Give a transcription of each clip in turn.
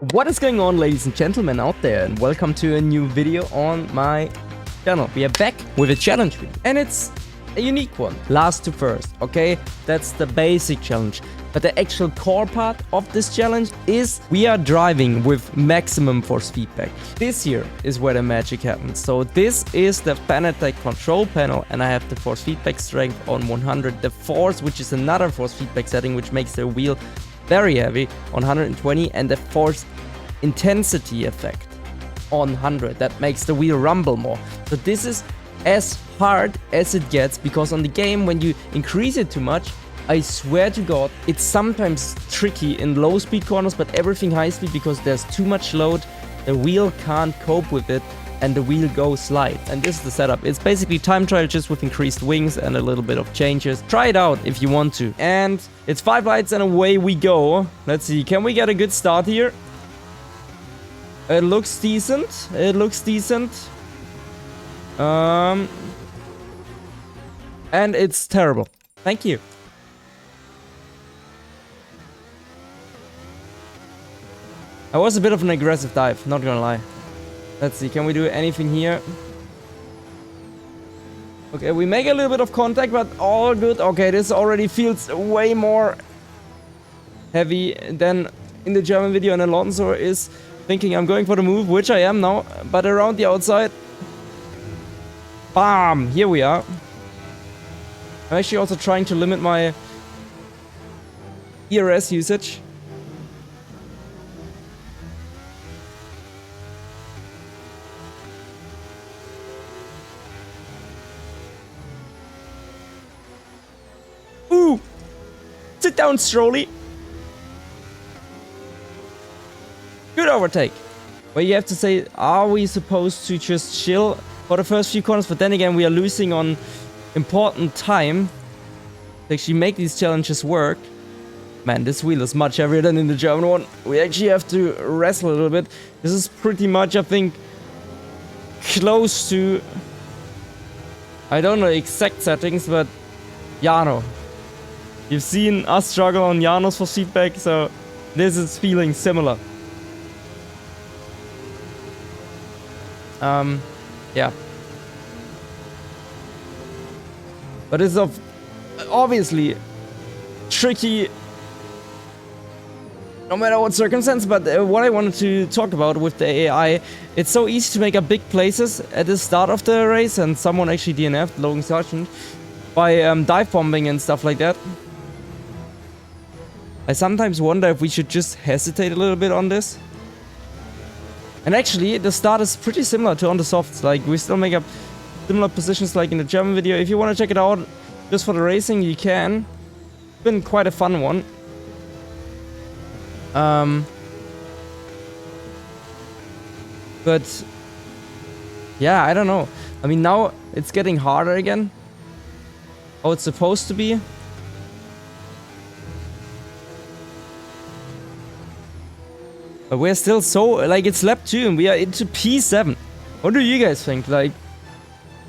What is going on, ladies and gentlemen out there, and welcome to a new video on my channel. We are back with a challenge video, and it's a unique one. Last to first, okay? That's the basic challenge. But the actual core part of this challenge is we are driving with maximum force feedback. This here is where the magic happens. So this is the Fanatec control panel, and I have the force feedback strength on 100. The force, which is another force feedback setting, which makes the wheel very heavy, on 120, and the force intensity effect on 100. That makes the wheel rumble more. So this is as hard as it gets, because on the game, when you increase it too much, I swear to God, it's sometimes tricky in low speed corners, but everything high speed, because there's too much load, the wheel can't cope with it, and the wheel goes slide. And this is the setup. It's basically time trial just with increased wings and a little bit of changes. Try it out if you want to. And it's 5 lights and away we go. Let's see, can we get a good start here? It looks decent. It looks decent. And it's terrible. Thank you. That was a bit of an aggressive dive, not gonna lie. Let's see, can we do anything here? Okay, we make a little bit of contact, but all good. Okay, this already feels way more heavy than in the German video, and Alonso is thinking I'm going for the move, which I am now, but around the outside. Bam! Here we are. I'm actually also trying to limit my ERS usage. Ooh! Sit down, Strolly! Good overtake. Well, you have to say, are we supposed to just chill for the first few corners? But then again, we are losing on important time to actually make these challenges work. Man, this wheel is much heavier than in the German one. We actually have to wrestle a little bit. This is pretty much, I think, close to... I don't know exact settings, but Jano. You've seen us struggle on Jano's for feedback, so this is feeling similar. Yeah. But it's obviously tricky no matter what circumstance, but what I wanted to talk about with the AI, it's so easy to make up big places at the start of the race, and someone actually DNF'd, Logan Sargent, by dive bombing and stuff like that. I sometimes wonder if we should just hesitate a little bit on this. And actually, the start is pretty similar to on the softs. Like, we still make up similar positions like in the German video. If you want to check it out just for the racing, you can. It's been quite a fun one. But yeah, I don't know. I mean, now it's getting harder again. Oh, it's supposed to be. But we're still so, like, it's lap 2 and we are into P7. What do you guys think? Like,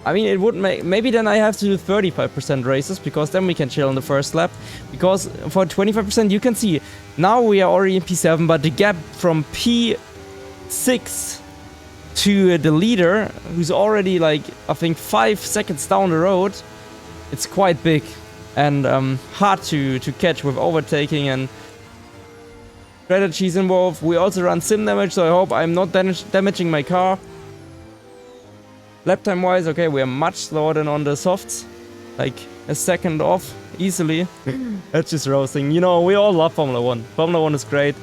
I mean, it would make, maybe then I have to do 35% races, because then we can chill on the first lap. Because for 25% you can see, now we are already in P7, but the gap from P6 to the leader, who's already like, I think 5 seconds down the road, it's quite big. And hard to catch with overtaking and strategies involved. We also run sim damage, so I hope I'm not damaging my car. Lap time wise, okay, we are much slower than on the softs. Like a second off, easily. That's just roasting. You know, we all love Formula 1. Formula 1 is great.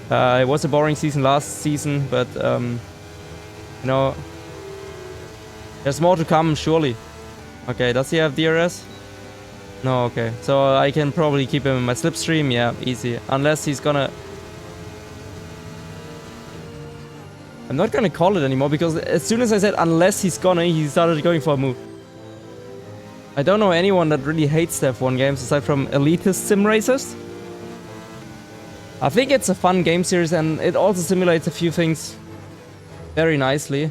It was a boring season last season, but you know, there's more to come, surely. Okay, does he have DRS? No, okay. So I can probably keep him in my slipstream. Yeah, easy. Unless he's gonna... I'm not gonna call it anymore, because as soon as I said unless he's gonna, he started going for a move. I don't know anyone that really hates the F1 games aside from elitist sim racers. I think it's a fun game series, and it also simulates a few things very nicely.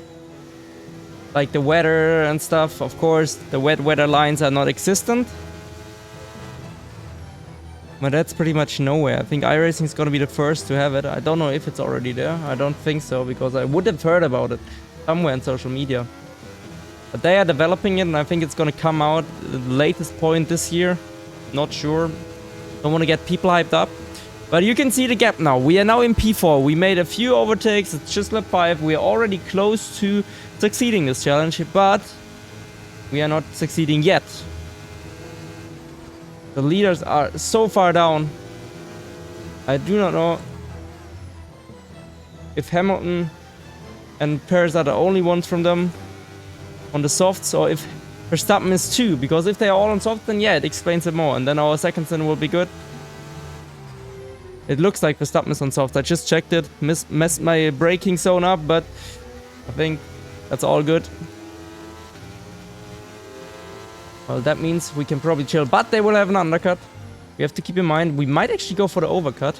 Like the weather and stuff. Of course, the wet weather lines are not existent. But that's pretty much nowhere. I think iRacing is gonna be the first to have it. I don't know if it's already there. I don't think so, because I would have heard about it somewhere in social media. But they are developing it, and I think it's gonna come out at the latest point this year. Not sure. Don't want to get people hyped up. But you can see the gap now. We are now in P4. We made a few overtakes. It's just lap 5. We are already close to succeeding this challenge, but we are not succeeding yet. The leaders are so far down. I do not know if Hamilton and Perez are the only ones from them on the softs, or if Verstappen is too. Because if they are all on soft, then yeah, it explains it more. And then our seconds in will be good. It looks like Verstappen is on soft. I just checked it. Messed my braking zone up, but I think that's all good. Well, that means we can probably chill, but they will have an undercut. We have to keep in mind, we might actually go for the overcut.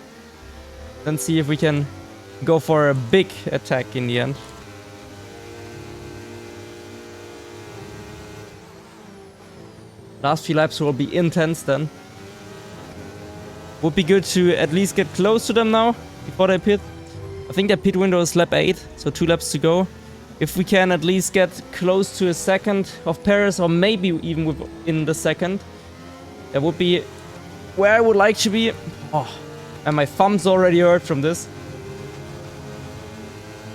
Then see if we can go for a big attack in the end. Last few laps will be intense then. Would be good to at least get close to them now, before they pit. I think their pit window is lap 8, so 2 laps to go. If we can at least get close to a second of Perez, or maybe even within the second, that would be where I would like to be. Oh, and my thumb's already hurt from this.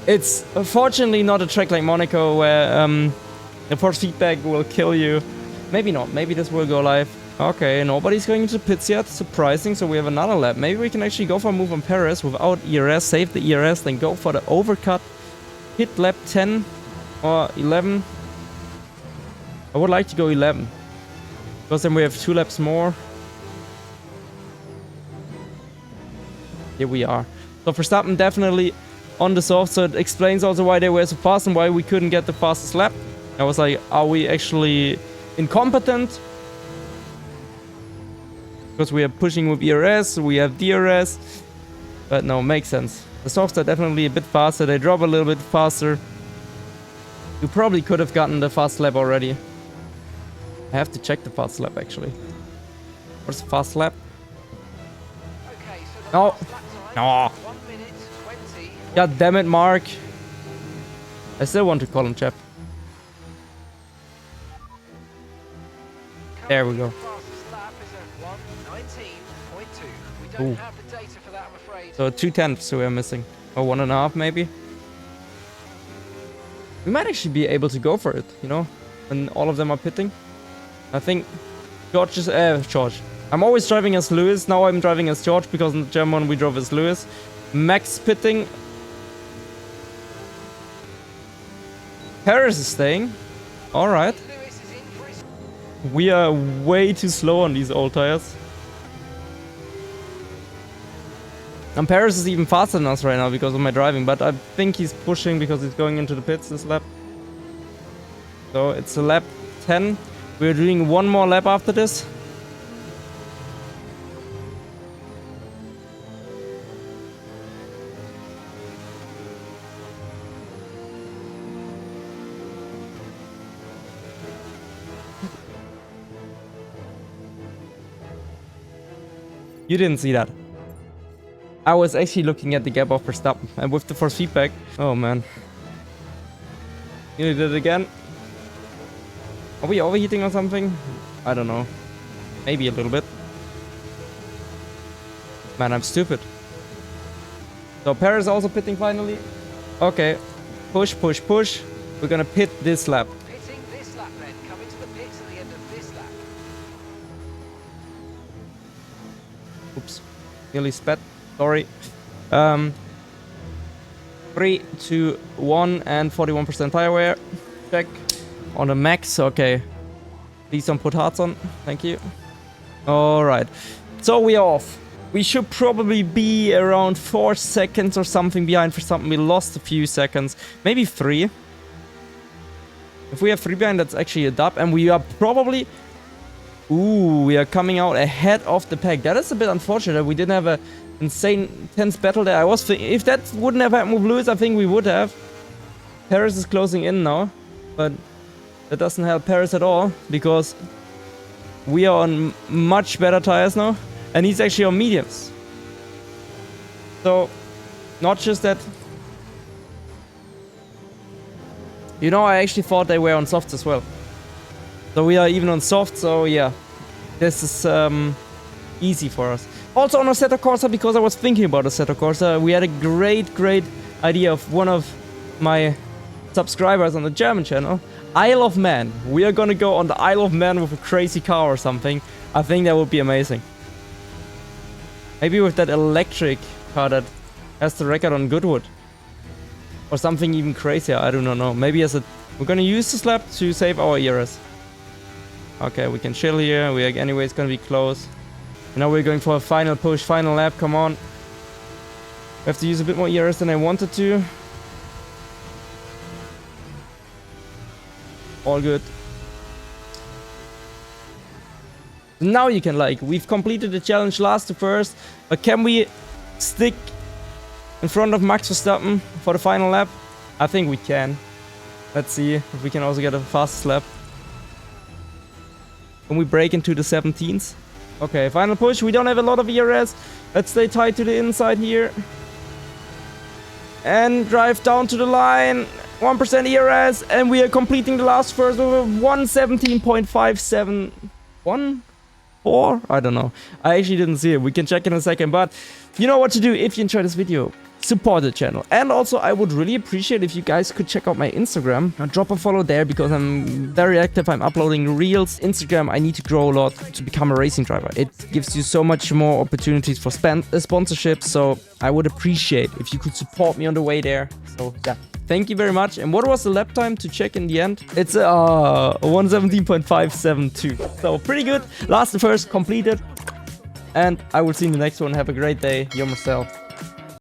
It's unfortunately not a track like Monaco where the force feedback will kill you. Maybe not. Maybe this will go live. Okay, nobody's going into pits yet. Surprising. So we have another lap. Maybe we can actually go for a move on Perez without ERS. Save the ERS, then go for the overcut. Hit lap 10 or 11. I would like to go 11. Because then we have 2 laps more. Here we are. So Verstappen definitely on the soft. So it explains also why they were so fast and why we couldn't get the fastest lap. I was like, are we actually incompetent? Because we are pushing with ERS, we have DRS. But no, makes sense. The softs are definitely a bit faster. They drop a little bit faster. You probably could have gotten the fast lap already. I have to check the fast lap actually. What's the fast lap? Okay, so No. No. 1 minute 20. God damn it, Mark. I still want to call him Chap. There we go. Fastest lap is at 1:19.2. We don't Ooh. have the data for that, I'm afraid. So 2/10 we are missing. Or 1.5 maybe. We might actually be able to go for it, you know, when all of them are pitting. I think George is... George. I'm always driving as Lewis. Now I'm driving as George because in the German we drove as Lewis. Max pitting. Paris is staying. Alright. Lewis is in for his We are way too slow on these old tires. And Paris is even faster than us right now because of my driving, but I think he's pushing because he's going into the pits this lap. So it's a lap 10. We're doing one more lap after this. You didn't see that. I was actually looking at the gap of Verstappen, and with the force feedback. Oh man. You did it again. Are we overheating or something? I don't know. Maybe a little bit. Man, I'm stupid. So Perez also pitting finally. Okay. Push, push, push. We're gonna pit this lap. pitting this lap then. Coming to the pits at the end of this lap. Oops. Nearly spat. Sorry. 3, 2, 1 and 41% tire wear. Check. On the max. Okay. Please don't put hearts on. Thank you. Alright. So we are off. We should probably be around 4 seconds or something behind for something. We lost a few seconds. Maybe 3. If we have 3 behind, that's actually a dub. And we are probably... Ooh, we are coming out ahead of the pack. That is a bit unfortunate. We didn't have a insane tense battle there. I was thinking, if that wouldn't have happened with Lewis, I think we would have. Paris is closing in now, but that doesn't help Paris at all because we are on much better tires now. And he's actually on mediums. So, not just that. You know, I actually thought they were on softs as well. So we are even on soft, so yeah. This is easy for us. Also on Assetto Corsa, because I was thinking about Assetto Corsa, we had a great idea of one of my subscribers on the German channel. Isle of Man. We are gonna go on the Isle of Man with a crazy car or something. I think that would be amazing. Maybe with that electric car that has the record on Goodwood. Or something even crazier, I do not know. Maybe as a... We're gonna use this lap to save our ERS. Okay, we can chill here. We are anyways gonna be close. Now we're going for a final push, final lap, come on. We have to use a bit more ERS than I wanted to. All good. Now you can like, we've completed the challenge last to first, but can we stick in front of Max Verstappen for the final lap? I think we can. Let's see if we can also get a fastest lap. Can we break into the 17s? Okay, final push. We don't have a lot of ERS. Let's stay tight to the inside here. And drive down to the line. 1% ERS. And we are completing the last first with a 117.57. 1.4? I don't know. I actually didn't see it. We can check in a second. But you know what to do if you enjoyed this video. Support the channel. And also I would really appreciate if you guys could check out my Instagram. Drop a follow there because I'm very active. I'm uploading reels. Instagram, I need to grow a lot to become a racing driver. It gives you so much more opportunities for sponsorships. So I would appreciate if you could support me on the way there. So yeah, thank you very much. And what was the lap time to check in the end? It's 117.572. So pretty good. Last and first completed. And I will see you in the next one. Have a great day. You're Marcel.